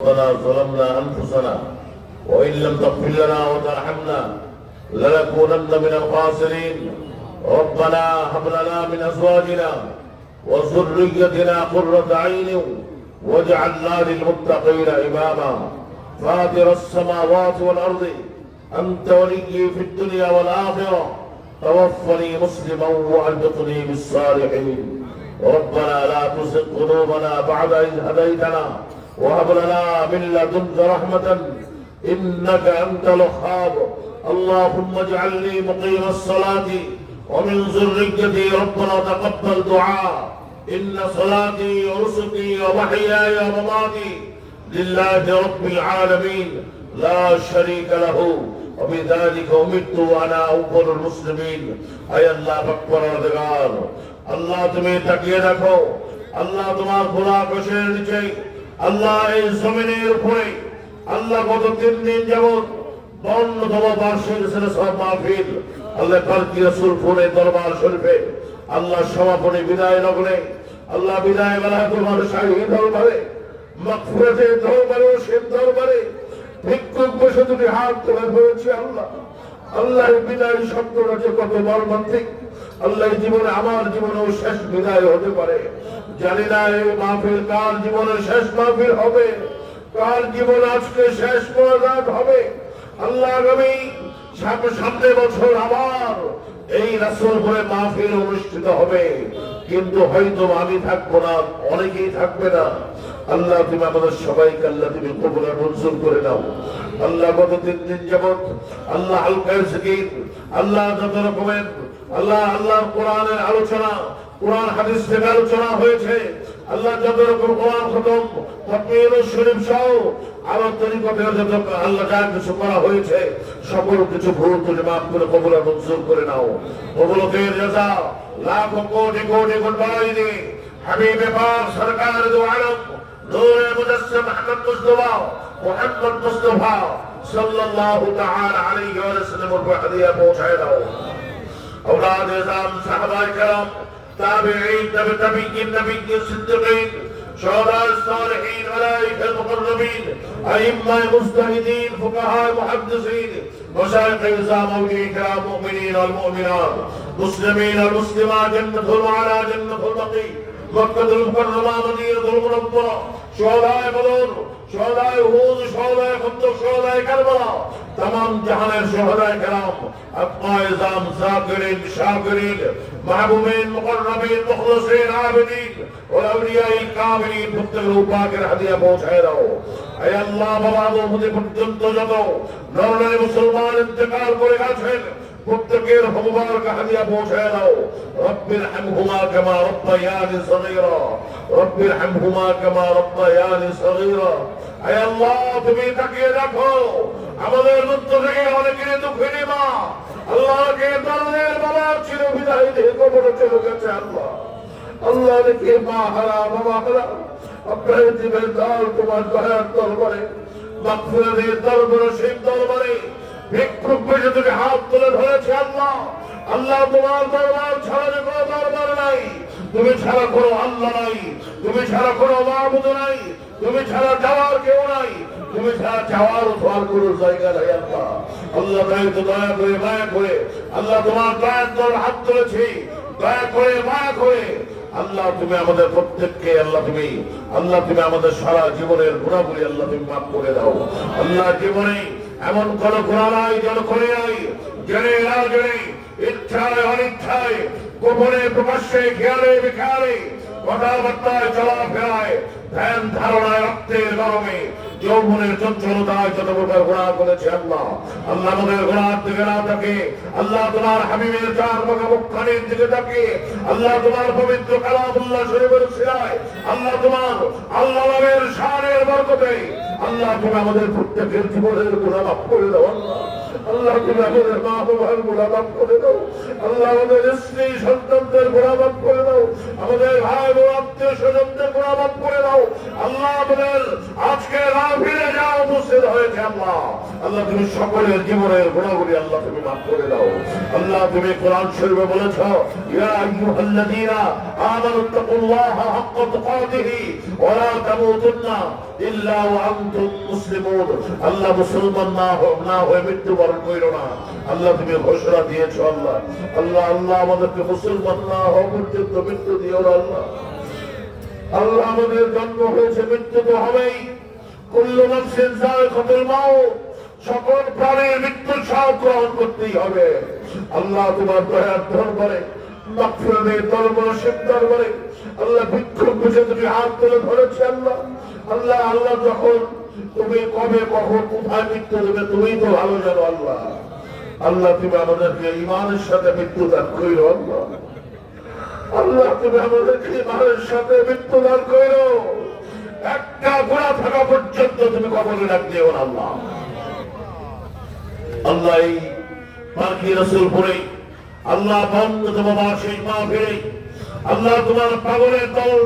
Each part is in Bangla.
ربنا ظلمنا أنفسنا وإن لم تغفر لنا وترحمنا لنكونن من الخاسرين. ربنا هب لنا من أزواجنا وذريتنا قرة عين واجعلنا للمتقين إماما. فاطر السماوات والأرض أنت وليي في الدنيا والآخرة توفني مسلما وألحقني بالصالحين. ربنا لا تزغ قلوبنا بعد إذ هديتنا وهب لنا من لدنك رحمة إنك أنت الوهاب. اللهم اجعلني مقيم الصلاة ومن ذريتي ربنا تقبل دعاء. إن صلاتي ونسكي ومحياي ومماتي لله رب العالمين لا شريك له وبذلك أمرت وأنا أول المسلمين. أي الله পরওয়ারদিগার, আল্লাহ তুমি তাকিয়ে দেখো, আল্লাহ তোমার খোলা আকাশের নিচে, আল্লাহ এই জমিনের উপরে আল্লাহ গত 3 দিন যাবত বর্ণতম বার্ষিক সব মাহফিল আল্লাহ পালকি রাসূলপুরে দরবার শরীফে আল্লাহ সমাপনী বিদায় লগ্নে আল্লাহ বিদায় বেলা তোমার শাহী দরবারে মাগফিরাতের দরবারে শেষ দরবারে ভিক্ষুক বসে তুমি হাত তুলে ধরেছি। আল্লাহ আল্লাহ বিদায় শব্দটা যে কত মর্মান্তিক, আল্লাহ জীবনে আমার জীবনেও শেষ বিদায় হতে পারে। জানি না এই মাহফিল কার জীবনের শেষ মাহফিল হবে, কার জীবন আজকে শেষ মোনাজাত হবে। আল্লাহ আগামী সামনে বছর আবার এই রাসূলপুরে মাহফিল অনুষ্ঠিত হবে, কিন্তু হয়তো আমি থাকবো না, অনেকেই থাকবে না। আল্লাহ তুমি আমাদের সবাইকে আল্লাহ তুমি কবুল আর মঞ্জুর করে নাও। আল্লাহ গত 3 দিন যাবত আল্লাহ হালকার জিকির, আল্লাহ যত রকমের আল্লাহ কোরআনের আলোচনা, কোরআন হাদিস থেকে আলোচনা হয়েছে, আল্লাহ যত রকম কোরআন খতম তাকবীর শরীফ সহ আরো তরিকতে যত আল্লাহ যা কিছু করা হয়েছে সকল কিছু ভুল তুমি মাফ করে কবুল আর মঞ্জুর করে নাও। কবুলতের রাজা লাখ কোটি কোটি গুণ বাড়াই দিয়ে হাবিবে পাক সরকার দু আলম নূরে মুজাসসিম মুহাম্মদ মুস্তাফা সাল্লাল্লাহু তাআলা আলাইহি ওয়া সাল্লাম এর হাদিয়া পৌঁছায় দাও। औलाद इज़ाम साहबाए करम ताबिईन तबीईन नबीय्यिन सिद्दीकीन शुहदाए सालिहीन मलाइकाए मुकर्रमीन अइम्माए मुज्तहिदीन फुक़हाए मुहद्दिसीन मशाइख़ इज़ाम औलिया किराम मुमिनीन वल मुमिनात मुस्लिमीन वल मुस्लिमात जन्नतुल मअवा जन्नतुल बक़ी मक्कातुल मुकर्रमा मदीनतुल मुनव्वरा शुहदाए बदर शुहदाए उहुद शुहदाए खंदक शुहदाए करबला तमाम जहानेर शुहदाए किराम अत्क़ाए इज़ाम ज़ाकिरीन शाकिरीन महबूबीन मुक़र्रबीन मुख़लिसीन आबिदीन और औलियाए कामिलीन प्रत्येक पाकेर हादिया पहुंचाए दाओ। ऐ अल्लाह बाबा मुझे पर्यন্ত যত নরনারী মুসলমান ইন্তেকাল করে গেছেন প্রত্যেকের মুবারক হাদিয়া পৌঁছায় দাও। রব্বির হামহুমা কামা রব্বায়ানি সগীরা রব্বির হামহুমা কামা রব্বায়ানি সগীরা। আয় আল্লাহ তুমি তাকিয়ে দেখো, আমাদের মধ্য থেকে অনেকের দুঃখের মা আল্লাহকে দরদের বাবা চির বিদায় দিয়ে কবরে চলে গেছে। আল্লাহ আল্লাহ কে মা হারা বাবা হারা আপনার জীবের দাল তোমার দয়ার দরবারে মাগফিরাতের দরবারে সেই দরবারে ভিক্ষুক বসে তুমি হাত তুলে ধরেছে। আল্লাহ আল্লাহ তোমার দরবার ছাড়া যে কোনো দরবার নাই, তুমি ছাড়া কোনো আল্লাহ নাই, তুমি ছাড়া কোনো মাবুদ নাই, তুমি ছাড়া যাওয়ার কেউ নাই, তুমি ছাড়া যাওয়ার উঠার কোনো জায়গা নাই। আল্লাহ আল্লাহ তাই তো দয়া করে মায়া করে আল্লাহ তোমার দয়ার দর হাত তুলেছি, দয়া করে মায়া করে আল্লাহ তুমি আমাদের প্রত্যেককে আল্লাহ তুমি আমাদের সারা জীবনের গুনাহগুলি আল্লাহ তুমি মাফ করে দাও। আল্লাহ জীবনে এমন কোন গুনাহ নাই যেন করে নাই, জেনে না জেনে ইচ্ছায় অনিচ্ছায় গোপনে প্রকাশ্যে খেয়ালে বিখালে কথাবার্তায় চলাফেরায় ধ্যান ধারণায় রক্তের গরমে যৌবনের চঞ্চলতায় যত প্রকার গুনাহ করেছে আল্লাহ আল্লাহ আমাদের গুনাহের দিকে না তাকে আল্লাহ তোমার হাবিবের চার মুখখানির দিকে তাকে আল্লাহ তোমার পবিত্র কালামুল্লাহ শরীফের সিরায় আল্লাহ তোমার আল্লাহ নামের শানের বরকতে আল্লাহ তুমি আমাদের প্রত্যেকের জীবনের গুনাহ মাফ করে দাও। আল্লাহ তুমি আমাদের মা বাবার গুনাহ মাফ করে দাও। আল্লাহ আমাদের স্ত্রী সন্তানদের গুনাহ মাফ করে দাও। আমাদের ভাই বোন আত্মীয় স্বজনদের গুনাহ মাফ করে দাও। আল্লাহ আমাদের আজকে মাহফিলে যা উপস্থিত হয়েছে আল্লাহ আল্লাহ তুমি সকলের জীবনের গুণাগুলি আল্লাহ তুমি মাফ করে দাও। আল্লাহ তুমি কোরআন শরীফে বলেছো, ইয়া আইয়ুহাল্লাযীনা আমানু তাকুল্লাহা হাক্কা তুকাতিহি ওয়া লা তামুতুন্না ইল্লা ওয়া আনতুম মুসলিমুন। আল্লাহ মুসলমান না হয়ে মৃত্যুবরণ কইরো না। আল্লাহ তুমি ঘোষণা দিয়েছো আল্লাহ। আল্লাহ আল্লাহ আমাদেরকে মুসলমান না হওয়া পর্যন্ত মৃত্যু দিও না আল্লাহ। আল্লাহ আমাদের জন্ম হয়েছে, মৃত্যু তো হবেই। কুল্লু নাফসিন যায়িকাতুল মাউত, সকল প্রাণীর মৃত্যুর স্বাদ গ্রহণ করতেই হবে। আল্লাহ তোমার দয়ার দরবারে, মাগফিরাতের দরবারে, সিদ্ধার দরবারে আল্লাহ ভিক্ষুক বুঝে তুমি হাত তুলে ধরেছি আল্লাহ। আল্লাহ আল্লাহ যখন তুমি কবে কখন কোথায় মৃত্যু দেবে তুমি তো ভালো জানো আল্লাহ। আল্লাহ তুমি আমাদেরকে ঈমানের সাথে মৃত্যু দান কইরো আল্লাহ। আল্লাহ তুমি আমাদেরকে ঈমানের সাথে মৃত্যু দান কইরো। একটা গোড়া থাকা পর্যন্ত তুমি কবরে রাখ দিও না আল্লাহ। আল্লাহ এই পাখি রসুলপুরে আল্লাহ বন্ধ তোমার সেই মা ফিরে আল্লাহ তোমার পাগলের দল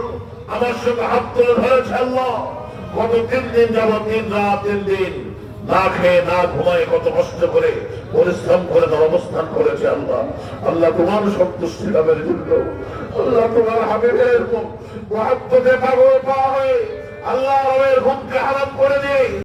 আমার সঙ্গে হাত তুলে ধরেছে আল্লাহ। গত 3 দিন যাবত 3 রাত 3 দিন না খেয়ে না ঘুমায় কত কষ্ট করে পরিশ্রম করে তার অবস্থান করেছে আল্লাহ। আল্লাহ তোমার সন্তুষ্টি লাভের জন্য আল্লাহ তোমার হাবিবের মহব্বতে পাগল পাওয়া হয়ে আল্লাহ ঘুমকে হারাম করে দিয়ে